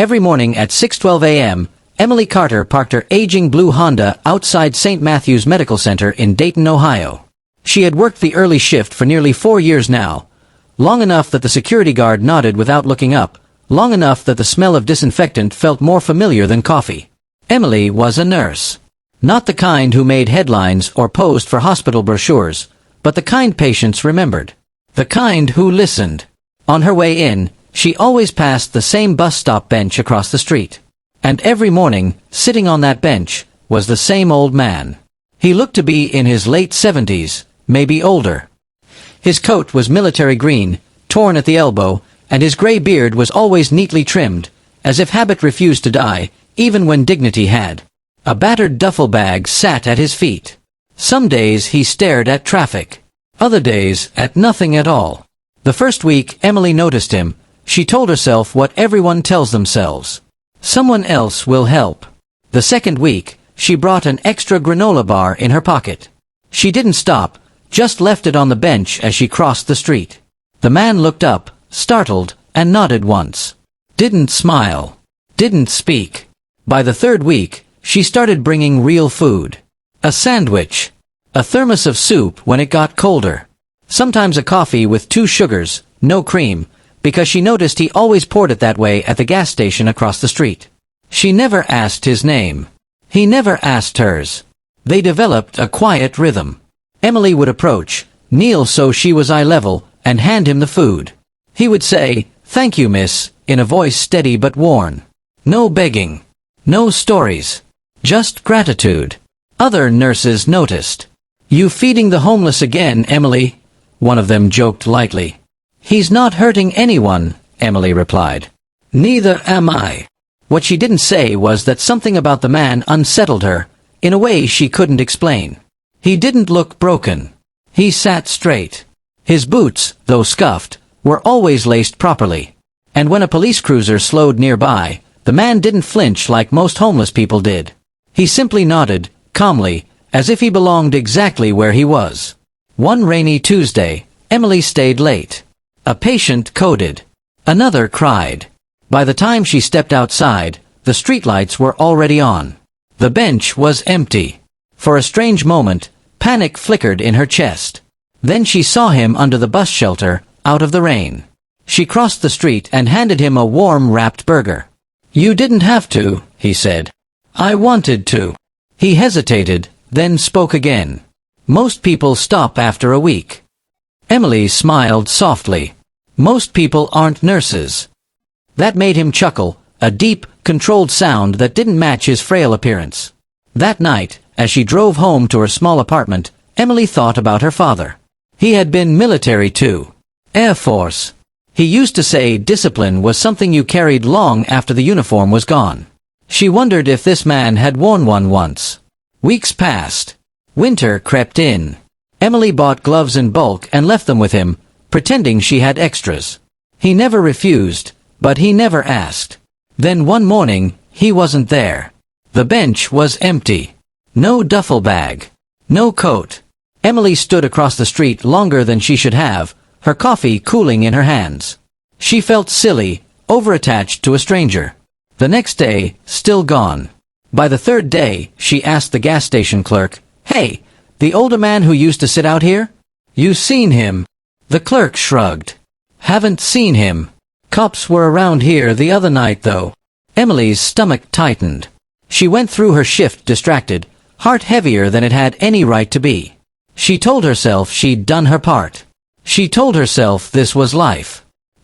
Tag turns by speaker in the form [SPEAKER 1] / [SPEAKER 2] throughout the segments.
[SPEAKER 1] Every morning at 6:12 a.m., Emily Carter parked her aging blue Honda outside St. Matthew's Medical Center in Dayton, Ohio. She had worked the early shift for nearly 4 years now, long enough that the security guard nodded without looking up, long enough that the smell of disinfectant felt more familiar than coffee. Emily was a nurse. Not the kind who made headlines or posed for hospital brochures, but the kind patients remembered. The kind who listened. On her way in, she always passed the same bus stop bench across the street. And every morning, sitting on that bench, was the same old man. He looked to be in his late 70s, maybe older. His coat was military green, torn at the elbow, and his gray beard was always neatly trimmed, as if habit refused to die, even when dignity had. A battered duffel bag sat at his feet. Some days he stared at traffic. Other days, at nothing at all. The first week Emily noticed him, she told herself what everyone tells themselves. Someone else will help. The second week, she brought an extra granola bar in her pocket. She didn't stop, just left it on the bench as she crossed the street. The man looked up, startled, and nodded once. Didn't smile. Didn't speak. By the third week, she started bringing real food. A sandwich. A thermos of soup when it got colder. Sometimes a coffee with 2 sugars, no cream, because she noticed he always poured it that way at the gas station across the street. She never asked his name. He never asked hers. They developed a quiet rhythm. Emily would approach, kneel so she was eye level, and hand him the food. He would say, "Thank you, miss," in a voice steady but worn. No begging. No stories. Just gratitude. Other nurses noticed. "You feeding the homeless again, Emily?" one of them joked lightly. "He's not hurting anyone," Emily replied. "Neither am I." What she didn't say was that something about the man unsettled her, in a way she couldn't explain. He didn't look broken. He sat straight. His boots, though scuffed, were always laced properly. And when a police cruiser slowed nearby, the man didn't flinch like most homeless people did. He simply nodded, calmly, as if he belonged exactly where he was. One rainy Tuesday, Emily stayed late. A patient coded. Another cried. By the time she stepped outside, the streetlights were already on. The bench was empty. For a strange moment, panic flickered in her chest. Then she saw him under the bus shelter, out of the rain. She crossed the street and handed him a warm wrapped burger. "You didn't have to," he said. "I wanted to." He hesitated, then spoke again. "Most people stop after a week." Emily smiled softly. "Most people aren't nurses." That made him chuckle, a deep, controlled sound that didn't match his frail appearance. That night, as she drove home to her small apartment, Emily thought about her father. He had been military too. Air Force. He used to say discipline was something you carried long after the uniform was gone. She wondered if this man had worn one once. Weeks passed. Winter crept in. Emily bought gloves in bulk and left them with him, pretending she had extras. He never refused, but he never asked. Then one morning, he wasn't there. The bench was empty. No duffel bag. No coat. Emily stood across the street longer than she should have, her coffee cooling in her hands. She felt silly, overattached to a stranger. The next day, still gone. By the third day, she asked the gas station clerk, "Hey, the older man who used to sit out here? You seen him?" The clerk shrugged. "Haven't seen him. Cops were around here the other night though." Emily's stomach tightened. She went through her shift distracted, heart heavier than it had any right to be. She told herself she'd done her part. She told herself this was life.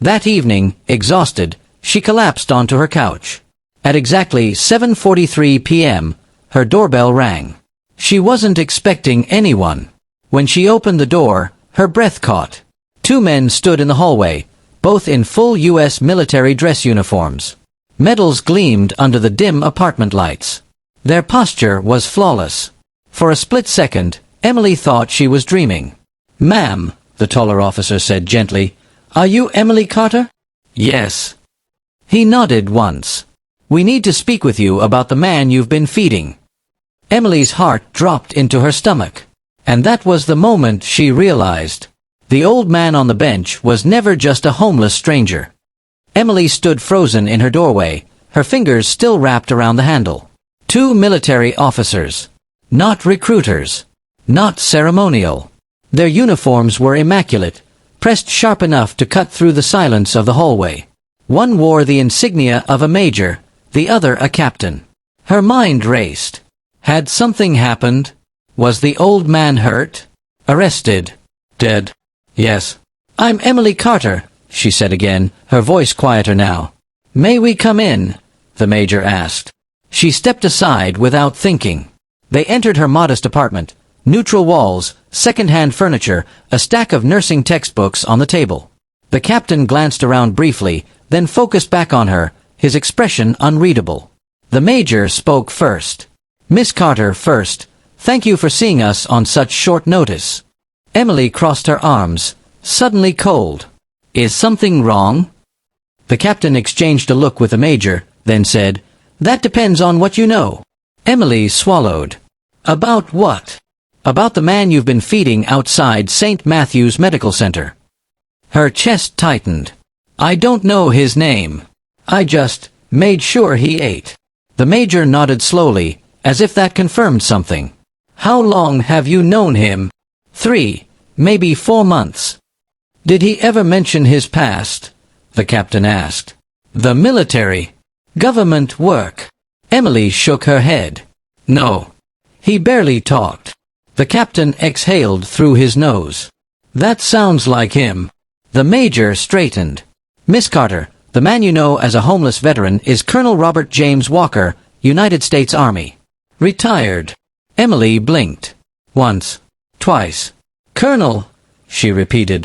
[SPEAKER 1] That evening, exhausted, she collapsed onto her couch. At exactly 7:43 p.m., her doorbell rang. She wasn't expecting anyone. When she opened the door, her breath caught. 2 men stood in the hallway, both in full U.S. military dress uniforms. Medals gleamed under the dim apartment lights. Their posture was flawless. For a split second, Emily thought she was dreaming. "Ma'am," the taller officer said gently, "are you Emily Carter?" "Yes." He nodded once. "We need to speak with you about the man you've been feeding." Emily's heart dropped into her stomach. And that was the moment she realized. The old man on the bench was never just a homeless stranger. Emily stood frozen in her doorway, her fingers still wrapped around the handle. 2 military officers. Not recruiters. Not ceremonial. Their uniforms were immaculate, pressed sharp enough to cut through the silence of the hallway. One wore the insignia of a major, the other a captain. Her mind raced. Had something happened? Was the old man hurt? Arrested? Dead? Yes. "I'm Emily Carter," she said again, her voice quieter now. "May we come in?" the major asked. She stepped aside without thinking. They entered her modest apartment. Neutral walls, second-hand furniture, a stack of nursing textbooks on the table. The captain glanced around briefly, then focused back on her, his expression unreadable. The major spoke first. "Miss Carter, first, thank you for seeing us on such short notice." Emily crossed her arms, suddenly cold. "Is something wrong?" The captain exchanged a look with the major, then said, "That depends on what you know." Emily swallowed. "About what?" "About the man you've been feeding outside St. Matthew's Medical Center." Her chest tightened. "I don't know his name. I just made sure he ate." The major nodded slowly, as if that confirmed something. "How long have you known him?" 3, maybe 4 months. "Did he ever mention his past?" the captain asked. "The military? Government work?" Emily shook her head. "No. He barely talked." The captain exhaled through his nose. "That sounds like him." The major straightened. "Miss Carter, the man you know as a homeless veteran is Colonel Robert James Walker, United States Army. Retired." Emily blinked. "Once. Twice." "Colonel," she repeated.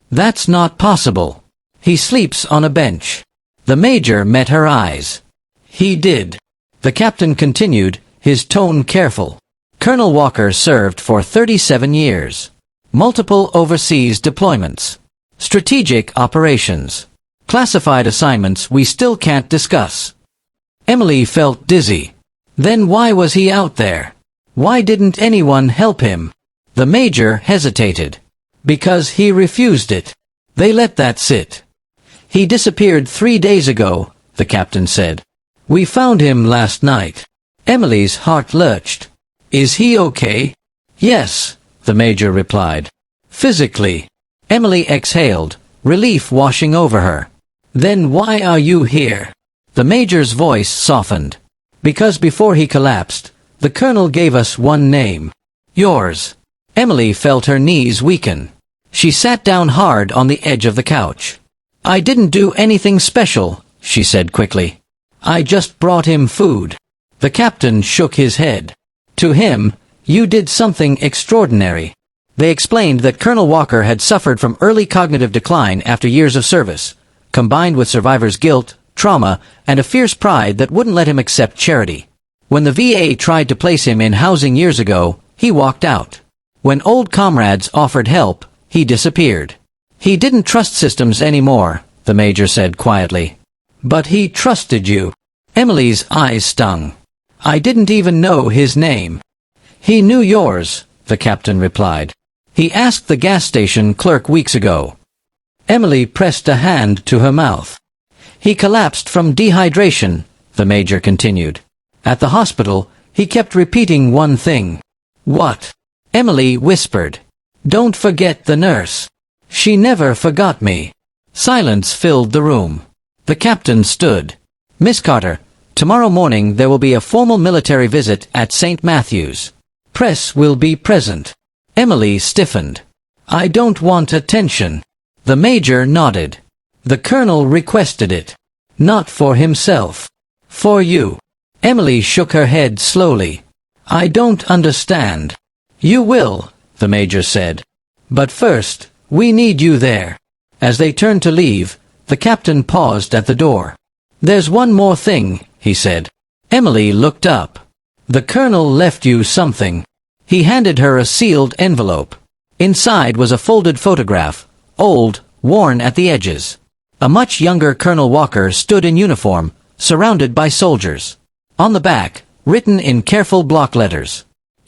[SPEAKER 1] "That's not possible. He sleeps on a bench." The major met her eyes. "He did." The captain continued, his tone careful. "Colonel Walker served for 37 years. Multiple overseas deployments. Strategic operations. Classified assignments we still can't discuss." Emily felt dizzy. Then why was he out there? Why didn't anyone help him? The major hesitated. "Because he refused it. They let that sit." "He disappeared 3 days ago," the captain said. "We found him last night." Emily's heart lurched. "Is he okay?" "Yes," the major replied. "Physically." Emily exhaled, relief washing over her. "Then why are you here?" The major's voice softened. "Because before he collapsed, the colonel gave us one name. Yours." Emily felt her knees weaken. She sat down hard on the edge of the couch. "I didn't do anything special," she said quickly. "I just brought him food." The captain shook his head. "To him, you did something extraordinary." They explained that Colonel Walker had suffered from early cognitive decline after years of service, combined with survivor's guilt, trauma, and a fierce pride that wouldn't let him accept charity. When the VA tried to place him in housing years ago, he walked out. When old comrades offered help, he disappeared. "He didn't trust systems anymore," the major said quietly. "But he trusted you." Emily's eyes stung. "I didn't even know his name." "He knew yours," the captain replied. "He asked the gas station clerk weeks ago." Emily pressed a hand to her mouth. "He collapsed from dehydration," the major continued. "At the hospital, he kept repeating one thing." "What?" Emily whispered. "Don't forget the nurse. She never forgot me." Silence filled the room. The captain stood. "Miss Carter, tomorrow morning there will be a formal military visit at St. Matthew's. Press will be present." Emily stiffened. "I don't want attention." The major nodded. "The colonel requested it. Not for himself. For you." Emily shook her head slowly. "I don't understand." "You will," the major said. "But first, we need you there." As they turned to leave, the captain paused at the door. "There's one more thing," he said. Emily looked up. "The colonel left you something." He handed her a sealed envelope. Inside was a folded photograph, old, worn at the edges. A much younger Colonel Walker stood in uniform, surrounded by soldiers. On the back, written in careful block letters,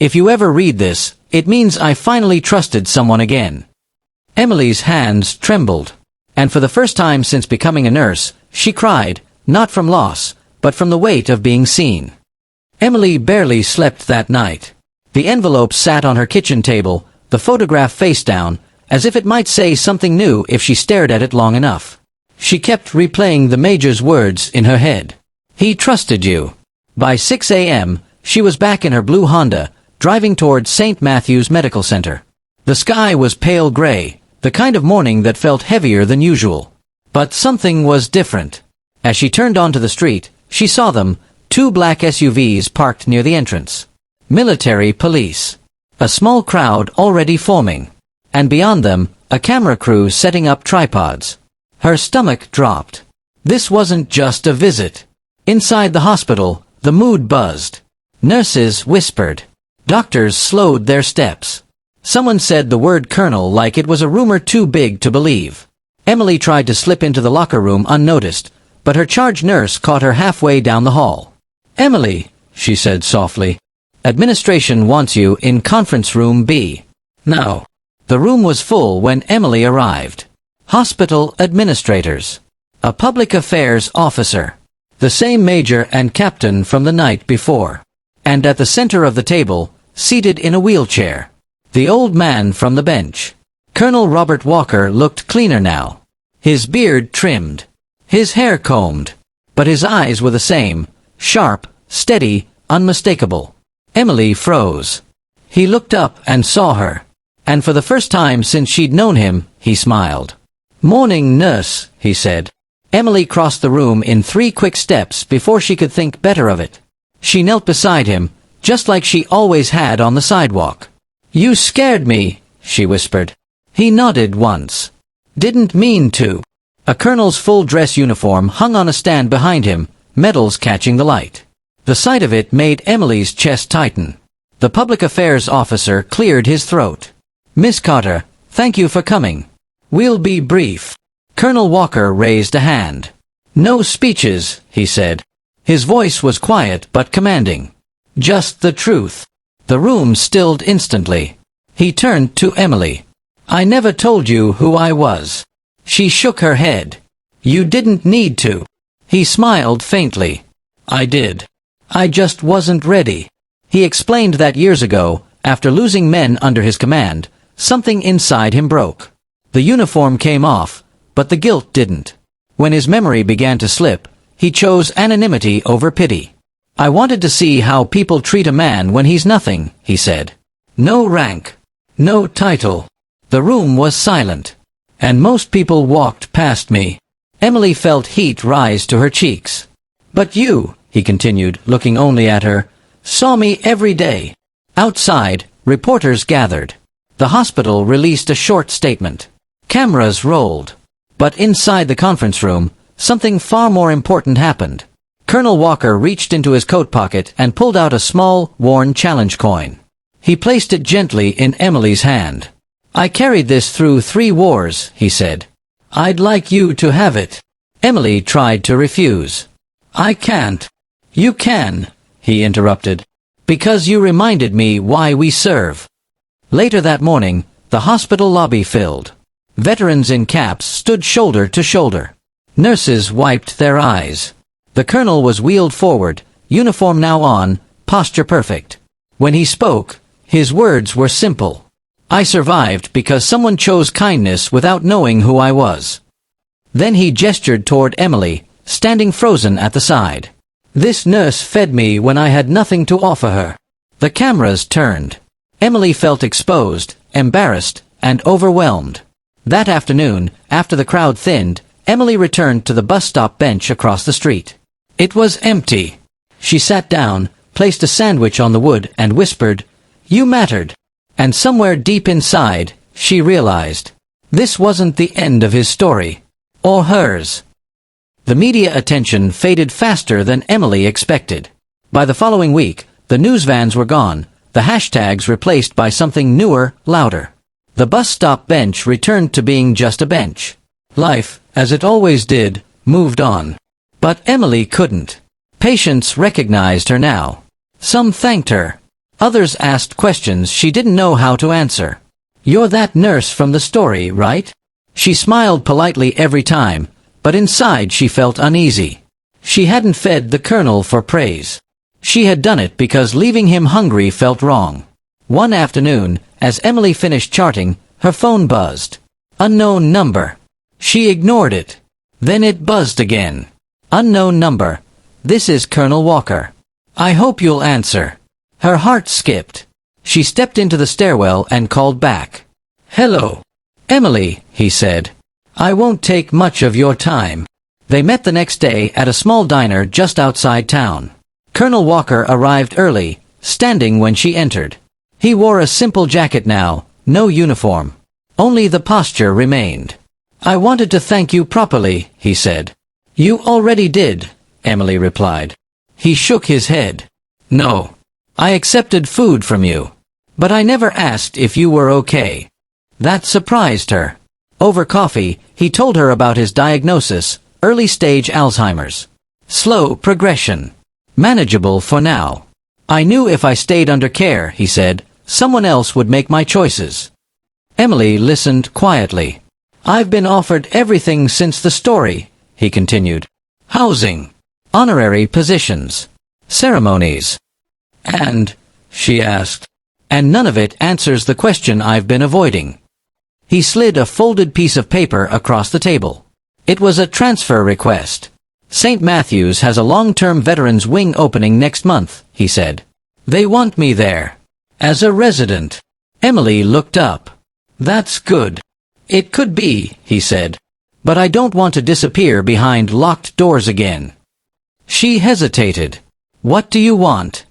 [SPEAKER 1] "If you ever read this, it means I finally trusted someone again." Emily's hands trembled, and for the first time since becoming a nurse, she cried, not from loss, but from the weight of being seen. Emily barely slept that night. The envelope sat on her kitchen table, the photograph face down, as if it might say something new if she stared at it long enough. She kept replaying the Major's words in her head. He trusted you. By 6 a.m., she was back in her blue Honda, driving toward St. Matthew's Medical Center. The sky was pale gray, the kind of morning that felt heavier than usual. But something was different. As she turned onto the street, she saw them, 2 black SUVs parked near the entrance. Military police. A small crowd already forming. And beyond them, a camera crew setting up tripods. Her stomach dropped. This wasn't just a visit. Inside the hospital, the mood buzzed. Nurses whispered. Doctors slowed their steps. Someone said the word colonel like it was a rumor too big to believe. Emily tried to slip into the locker room unnoticed, but her charge nurse caught her halfway down the hall. "Emily," she said softly. "Administration wants you in conference room B. Now." The room was full when Emily arrived. Hospital administrators. A public affairs officer. The same major and captain from the night before. And at the center of the table, seated in a wheelchair, the old man from the bench. Colonel Robert Walker looked cleaner now. His beard trimmed. His hair combed. But his eyes were the same, sharp, steady, unmistakable. Emily froze. He looked up and saw her. And for the first time since she'd known him, he smiled. "Morning, nurse," he said. Emily crossed the room in 3 quick steps before she could think better of it. She knelt beside him, just like she always had on the sidewalk. "You scared me," she whispered. He nodded once. "Didn't mean to." A colonel's full-dress uniform hung on a stand behind him, medals catching the light. The sight of it made Emily's chest tighten. The public affairs officer cleared his throat. "Miss Carter, thank you for coming. We'll be brief." Colonel Walker raised a hand. "No speeches," he said. His voice was quiet but commanding. "Just the truth." The room stilled instantly. He turned to Emily. "I never told you who I was." She shook her head. "You didn't need to." He smiled faintly. "I did. I just wasn't ready." He explained that years ago, after losing men under his command, something inside him broke. The uniform came off, but the guilt didn't. When his memory began to slip, he chose anonymity over pity. "I wanted to see how people treat a man when he's nothing," he said. "No rank. No title." The room was silent. And most people walked past me. Emily felt heat rise to her cheeks. "But you," he continued, looking only at her, "saw me every day." Outside, reporters gathered. The hospital released a short statement. Cameras rolled. But inside the conference room, something far more important happened. Colonel Walker reached into his coat pocket and pulled out a small, worn challenge coin. He placed it gently in Emily's hand. "I carried this through 3 wars," he said. "I'd like you to have it." Emily tried to refuse. "I can't." "You can," he interrupted. "Because you reminded me why we serve." Later that morning, the hospital lobby filled. Veterans in caps stood shoulder to shoulder. Nurses wiped their eyes. The colonel was wheeled forward, uniform now on, posture perfect. When he spoke, his words were simple. "I survived because someone chose kindness without knowing who I was." Then he gestured toward Emily, standing frozen at the side. "This nurse fed me when I had nothing to offer her." The cameras turned. Emily felt exposed, embarrassed, and overwhelmed. That afternoon, after the crowd thinned, Emily returned to the bus stop bench across the street. It was empty. She sat down, placed a sandwich on the wood, and whispered, "You mattered." And somewhere deep inside, she realized, this wasn't the end of his story. Or hers. The media attention faded faster than Emily expected. By the following week, the news vans were gone, the hashtags replaced by something newer, louder. The bus stop bench returned to being just a bench. Life, as it always did, moved on. But Emily couldn't. Patients recognized her now. Some thanked her. Others asked questions she didn't know how to answer. "You're that nurse from the story, right?" She smiled politely every time, but inside she felt uneasy. She hadn't fed the Colonel for praise. She had done it because leaving him hungry felt wrong. One afternoon, as Emily finished charting, her phone buzzed. Unknown number. She ignored it. Then it buzzed again. Unknown number. This is Colonel Walker. I hope you'll answer. Her heart skipped. She stepped into the stairwell and called back. Hello. Emily, he said. I won't take much of your time. They met the next day at a small diner just outside town. Colonel Walker arrived early, standing when she entered. He wore a simple jacket now, no uniform. Only the posture remained. I wanted to thank you properly, he said. You already did, Emily replied. He shook his head. No. I accepted food from you. But I never asked if you were okay. That surprised her. Over coffee, he told her about his diagnosis, early-stage Alzheimer's. Slow progression. Manageable for now. I knew if I stayed under care, he said, someone else would make my choices. Emily listened quietly. I've been offered everything since the story, he continued. Housing. Honorary positions. Ceremonies. And, she asked. And none of it answers the question I've been avoiding. He slid a folded piece of paper across the table. It was a transfer request. St. Matthew's has a long-term veterans wing opening next month, he said. They want me there. As a resident. Emily looked up. That's good. It could be, he said. But I don't want to disappear behind locked doors again. She hesitated. What do you want?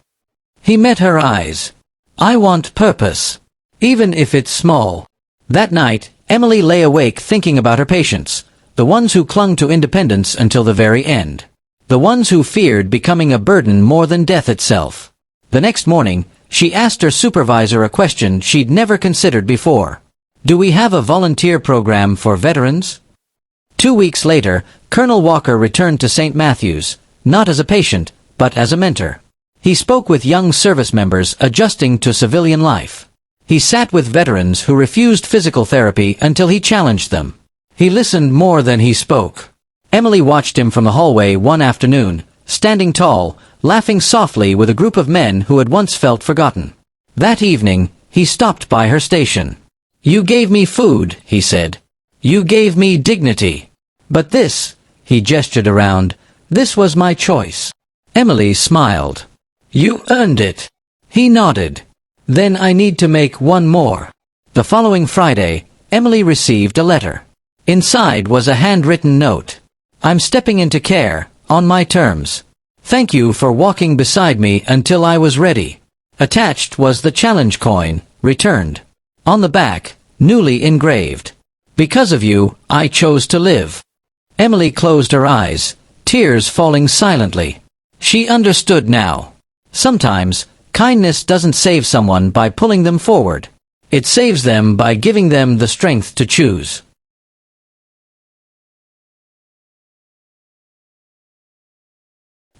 [SPEAKER 1] He met her eyes. I want purpose. Even if it's small. That night, Emily lay awake thinking about her patients, the ones who clung to independence until the very end. The ones who feared becoming a burden more than death itself. The next morning, she asked her supervisor a question she'd never considered before. Do we have a volunteer program for veterans? 2 weeks later, Colonel Walker returned to St. Matthew's, not as a patient, but as a mentor. He spoke with young service members adjusting to civilian life. He sat with veterans who refused physical therapy until he challenged them. He listened more than he spoke. Emily watched him from the hallway one afternoon, standing tall, laughing softly with a group of men who had once felt forgotten. That evening, he stopped by her station. You gave me food, he said. You gave me dignity. But this, he gestured around, this was my choice. Emily smiled. You earned it. He nodded. Then I need to make one more. The following Friday, Emily received a letter. Inside was a handwritten note. I'm stepping into care, on my terms. Thank you for walking beside me until I was ready. Attached was the challenge coin, returned. On the back, newly engraved. Because of you, I chose to live. Emily closed her eyes, tears falling silently. She understood now. Sometimes, kindness doesn't save someone by pulling them forward. It saves them by giving them the strength to choose.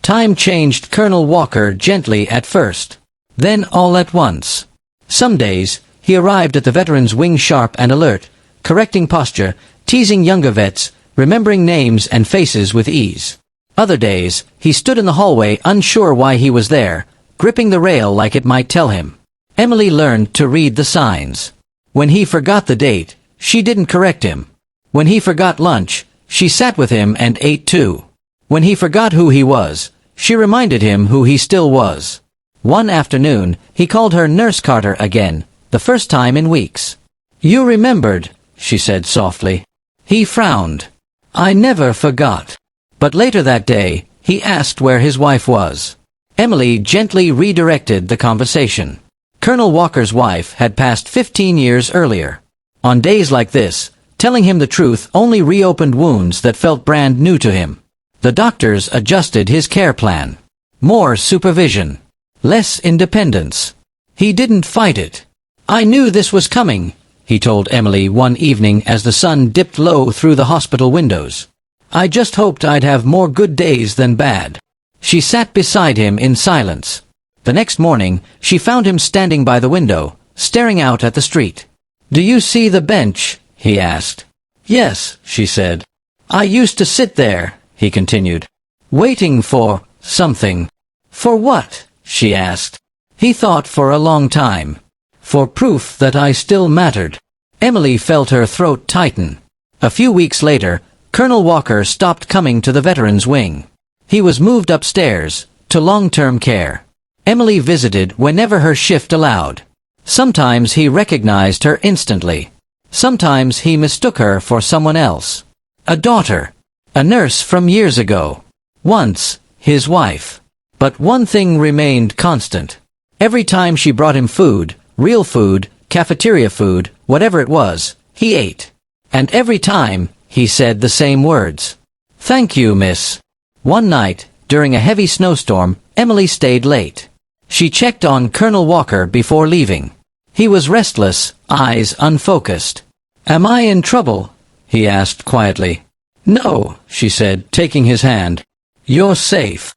[SPEAKER 1] Time changed Colonel Walker gently at first. Then all at once. Some days, he arrived at the veterans' wing sharp and alert, correcting posture, teasing younger vets, remembering names and faces with ease. Other days, he stood in the hallway unsure why he was there, gripping the rail like it might tell him. Emily learned to read the signs. When he forgot the date, she didn't correct him. When he forgot lunch, she sat with him and ate too. When he forgot who he was, she reminded him who he still was. One afternoon, he called her Nurse Carter again, the first time in weeks. You remembered, she said softly. He frowned. I never forgot. But later that day, he asked where his wife was. Emily gently redirected the conversation. Colonel Walker's wife had passed 15 years earlier. On days like this, telling him the truth only reopened wounds that felt brand new to him. The doctors adjusted his care plan. More supervision. Less independence. He didn't fight it. I knew this was coming, he told Emily one evening as the sun dipped low through the hospital windows. I just hoped I'd have more good days than bad. She sat beside him in silence. The next morning, she found him standing by the window, staring out at the street. Do you see the bench? He asked. Yes, she said. I used to sit there, he continued. Waiting for something. For what? She asked. He thought for a long time. For proof that I still mattered. Emily felt her throat tighten. A few weeks later, Colonel Walker stopped coming to the veterans' wing. He was moved upstairs, to long-term care. Emily visited whenever her shift allowed. Sometimes he recognized her instantly. Sometimes he mistook her for someone else. A daughter. A nurse from years ago. Once, his wife. But one thing remained constant. Every time she brought him food, real food, cafeteria food, whatever it was, he ate. And every time, he said the same words. "Thank you, miss." One night, during a heavy snowstorm, Emily stayed late. She checked on Colonel Walker before leaving. He was restless, eyes unfocused. "Am I in trouble?" he asked quietly. "No," she said, taking his hand. "You're safe."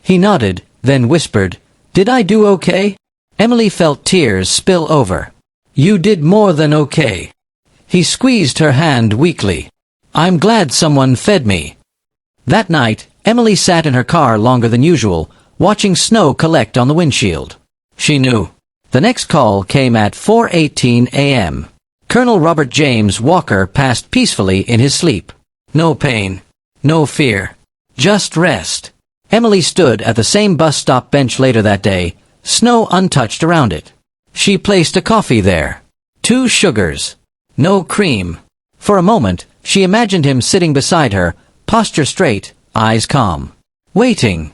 [SPEAKER 1] He nodded, then whispered, "Did I do okay?" Emily felt tears spill over. "You did more than okay." He squeezed her hand weakly. "I'm glad someone fed me." That night, Emily sat in her car longer than usual, watching snow collect on the windshield. She knew. The next call came at 4:18 a.m. Colonel Robert James Walker passed peacefully in his sleep. No pain. No fear. Just rest. Emily stood at the same bus stop bench later that day, snow untouched around it. She placed a coffee there. 2 sugars. No cream. For a moment, she imagined him sitting beside her, posture straight, eyes calm. Waiting.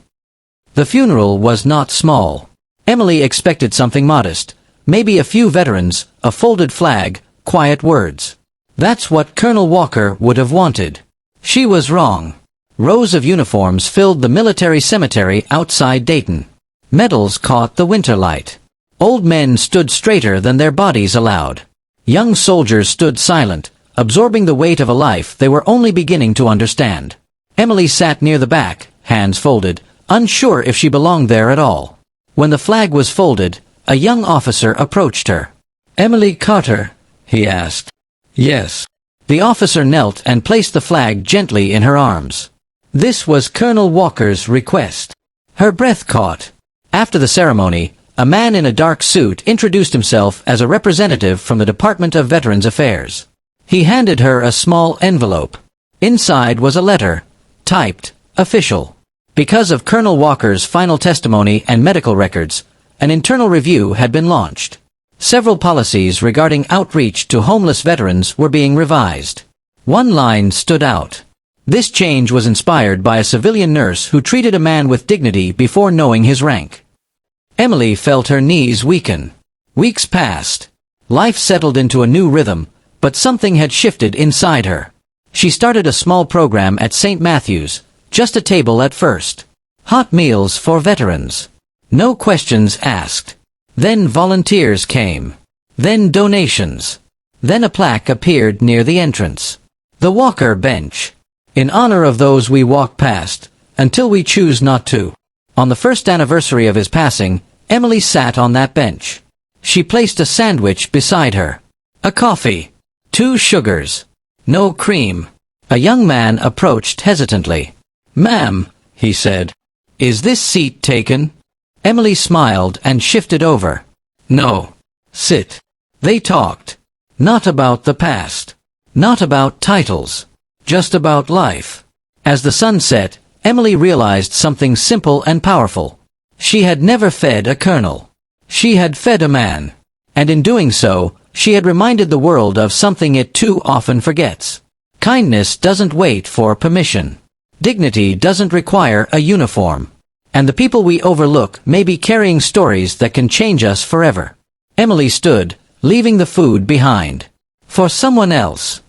[SPEAKER 1] The funeral was not small. Emily expected something modest. Maybe a few veterans, a folded flag, quiet words. That's what Colonel Walker would have wanted. She was wrong. Rows of uniforms filled the military cemetery outside Dayton. Medals caught the winter light. Old men stood straighter than their bodies allowed. Young soldiers stood silent, absorbing the weight of a life they were only beginning to understand. Emily sat near the back, hands folded, unsure if she belonged there at all. When the flag was folded, a young officer approached her. "Emily Carter?" he asked. "Yes." The officer knelt and placed the flag gently in her arms. This was Colonel Walker's request. Her breath caught. After the ceremony, a man in a dark suit introduced himself as a representative from the Department of Veterans Affairs. He handed her a small envelope. Inside was a letter, typed, official. Because of Colonel Walker's final testimony and medical records, an internal review had been launched. Several policies regarding outreach to homeless veterans were being revised. One line stood out. This change was inspired by a civilian nurse who treated a man with dignity before knowing his rank. Emily felt her knees weaken. Weeks passed. Life settled into a new rhythm, but something had shifted inside her. She started a small program at St. Matthew's, just a table at first. Hot meals for veterans. No questions asked. Then volunteers came. Then donations. Then a plaque appeared near the entrance. The Walker Bench. In honor of those we walk past, until we choose not to. On the first anniversary of his passing, Emily sat on that bench. She placed a sandwich beside her. A coffee. 2 sugars. No cream. A young man approached hesitantly. "Ma'am," he said, "is this seat taken?" Emily smiled and shifted over. "No. Sit." They talked. Not about the past. Not about titles. Just about life. As the sun set, Emily realized something simple and powerful. She had never fed a colonel. She had fed a man. And in doing so, she had reminded the world of something it too often forgets. Kindness doesn't wait for permission. Dignity doesn't require a uniform. And the people we overlook may be carrying stories that can change us forever. Emily stood, leaving the food behind. For someone else.